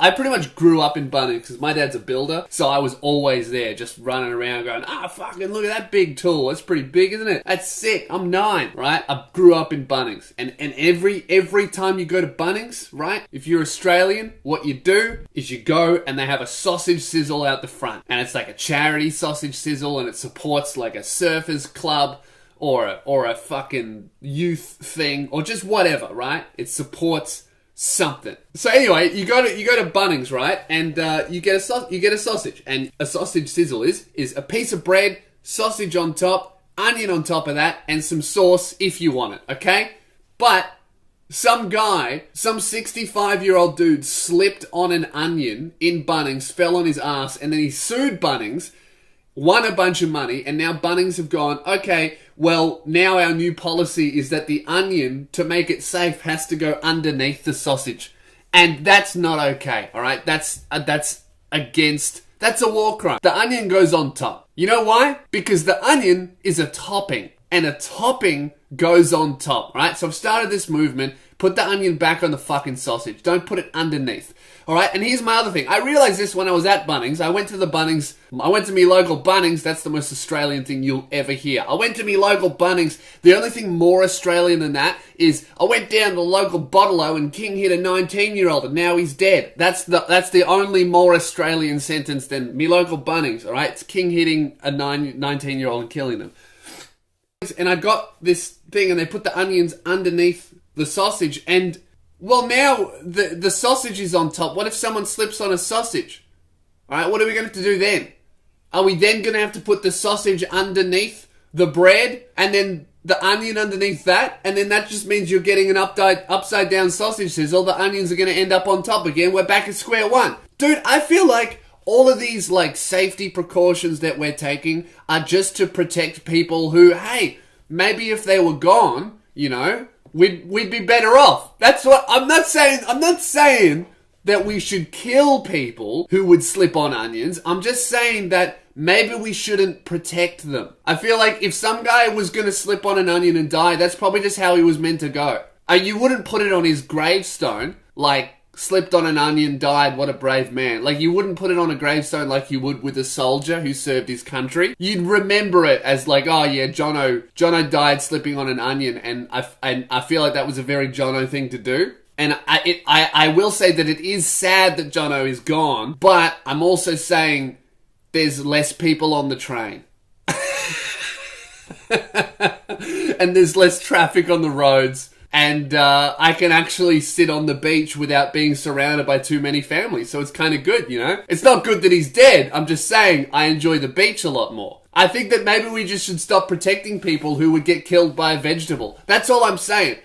I pretty much grew up in Bunnings because my dad's a builder, so I was always there, just running around going, fucking look at that big tool. That's pretty big, isn't it? That's sick. I'm 9, right? I grew up in Bunnings. And every time you go to Bunnings, right? If you're Australian, what you do is you go and they have a sausage sizzle out the front. And it's like a charity sausage sizzle and it supports like a surfers club or a fucking youth thing or just whatever, right? It supports something. So anyway, you go to Bunnings, right? And you get a sausage, and a sausage sizzle is a piece of bread, sausage on top, onion on top of that, and some sauce if you want it. Okay, but some guy, some 65-year-old dude, slipped on an onion in Bunnings, fell on his ass, and then he sued Bunnings, won a bunch of money, and now Bunnings have gone, okay, well, now our new policy is that the onion, to make it safe, has to go underneath the sausage. And that's not okay, alright? That's a war crime. The onion goes on top. You know why? Because the onion is a topping, and a topping goes on top, right? So I've started this movement, put the onion back on the fucking sausage. Don't put it underneath. Alright, and here's my other thing. I realized this when I was at Bunnings. I went to me local Bunnings. That's the most Australian thing you'll ever hear. I went to me local Bunnings. The only thing more Australian than that is I went down to the local bottle-o and King hit a 19-year-old and now he's dead. That's the only more Australian sentence than me local Bunnings, alright? It's King hitting a 19-year-old and killing them. And I got this thing and they put the onions underneath the sausage and... well, now the sausage is on top. What if someone slips on a sausage? Alright, what are we going to have to do then? Are we then going to have to put the sausage underneath the bread and then the onion underneath that? And then that just means you're getting an upside down sausage sizzle. The onions are going to end up on top again. We're back at square one. Dude, I feel like all of these safety precautions that we're taking are just to protect people who, hey, maybe if they were gone, you know... We'd be better off. That's what I'm not saying that we should kill people who would slip on onions. I'm just saying that maybe we shouldn't protect them. I feel like if some guy was going to slip on an onion and die, that's probably just how he was meant to go. You wouldn't put it on his gravestone like slipped on an onion, died, what a brave man. Like, you wouldn't put it on a gravestone like you would with a soldier who served his country. You'd remember it as like, oh yeah, Jono died slipping on an onion, and I feel like that was a very Jono thing to do. And I will say that it is sad that Jono is gone, but I'm also saying there's less people on the train. And there's less traffic on the roads. And I can actually sit on the beach without being surrounded by too many families. So it's kind of good, you know? It's not good that he's dead. I'm just saying I enjoy the beach a lot more. I think that maybe we just should stop protecting people who would get killed by a vegetable. That's all I'm saying.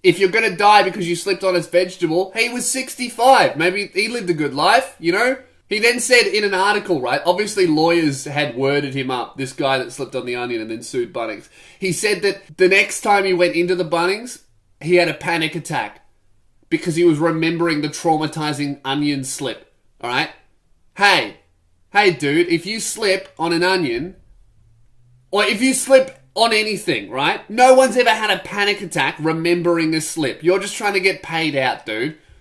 If you're going to die because you slipped on his vegetable, he was 65. Maybe he lived a good life, you know? He then said in an article, right, obviously lawyers had worded him up, this guy that slipped on the onion and then sued Bunnings. He said that the next time he went into the Bunnings, he had a panic attack because he was remembering the traumatizing onion slip, alright? Hey dude, if you slip on an onion, or if you slip on anything, right? No one's ever had a panic attack remembering a slip. You're just trying to get paid out, dude.